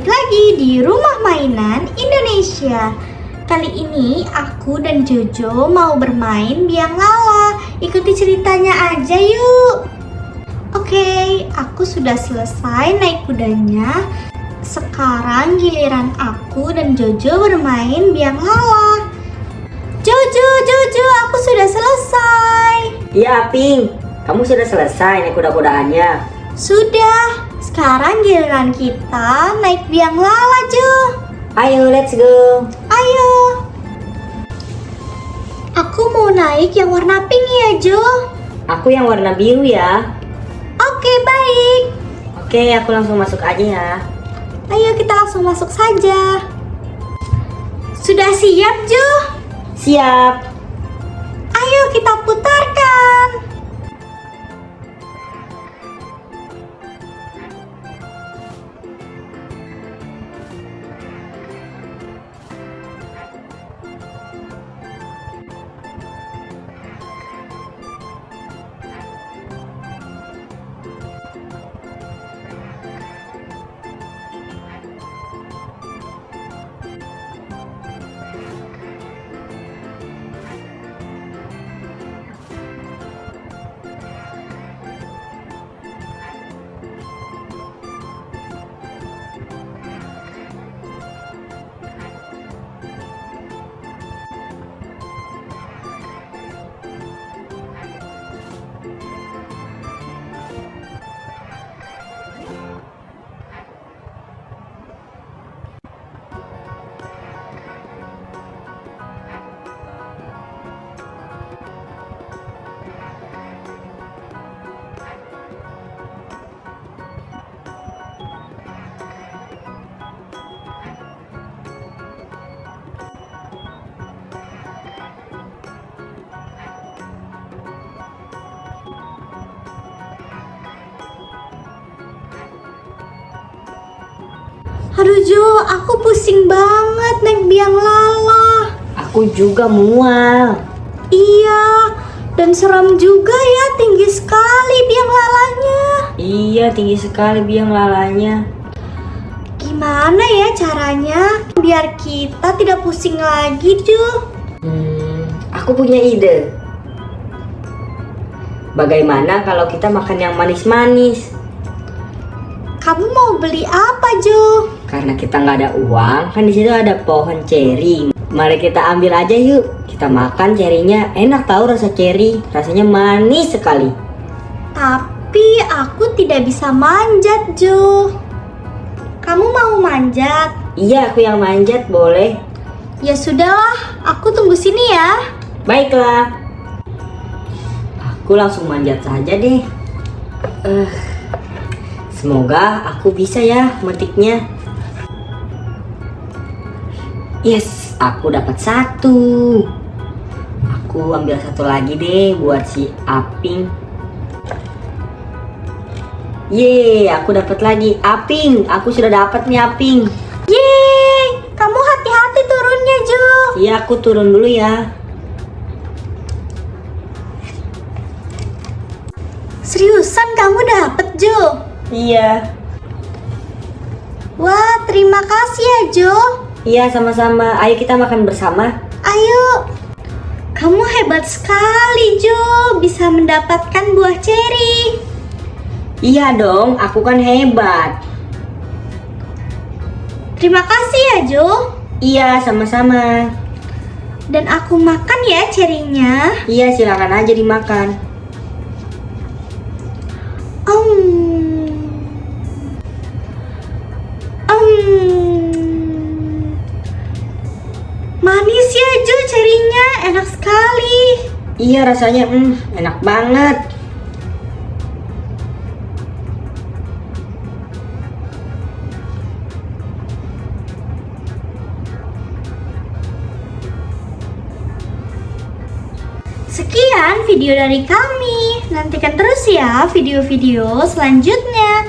balik lagi di Rumah Mainan Indonesia. Kali ini aku dan Jojo mau bermain biang lala. Ikuti ceritanya aja yuk. Oke, aku sudah selesai naik kudanya. Sekarang giliran aku dan Jojo bermain biang lala. Jojo, aku sudah selesai. Iya, Aping. Kamu sudah selesai naik kuda-kudaannya? Sudah. Sekarang giliran kita naik biang lala, Jo. Ayo, let's go. Ayo. Aku mau naik yang warna pink ya, Jo. Aku yang warna biru ya. Oke, baik. Oke, aku langsung masuk aja ya. Ayo kita langsung masuk saja. Sudah siap, Jo? Siap. Ayo kita putarkan. Aduh Jo, aku pusing banget naik biang lala. Aku juga mual. Iya, dan seram juga ya, tinggi sekali biang lalanya. Iya, tinggi sekali biang lalanya. Gimana ya caranya biar kita tidak pusing lagi, Jo? Aku punya ide. Bagaimana kalau kita makan yang manis-manis? Kamu mau beli apa, Jo? Karena kita nggak ada uang, kan di situ ada pohon ceri. Mari kita ambil aja yuk. Kita makan cerinya, enak tahu rasa ceri, rasanya manis sekali. Tapi aku tidak bisa manjat, Jo. Kamu mau manjat? Iya, aku yang manjat, boleh. Ya sudahlah, aku tunggu sini ya. Baiklah. Aku langsung manjat saja deh. Semoga aku bisa ya metiknya. Yes, aku dapat satu. Aku ambil satu lagi deh buat si Aping. Yeay, aku dapat lagi. Aping, aku sudah dapat nih Aping. Yeay, kamu hati-hati turunnya, Jo. Iya, aku turun dulu ya. Seriusan kamu dapet, Jo? Iya. Wah, terima kasih ya, Jo. Iya, sama-sama. Ayo kita makan bersama. Ayo. Kamu hebat sekali, Jo. Bisa mendapatkan buah ceri. Iya dong, aku kan hebat. Terima kasih ya, Jo. Iya, sama-sama. Dan aku makan ya cerinya. Iya, silakan aja dimakan. Manis ya, Jo, cerinya enak sekali. Iya, rasanya enak banget. Sekian video dari kami. Nantikan terus ya video-video selanjutnya.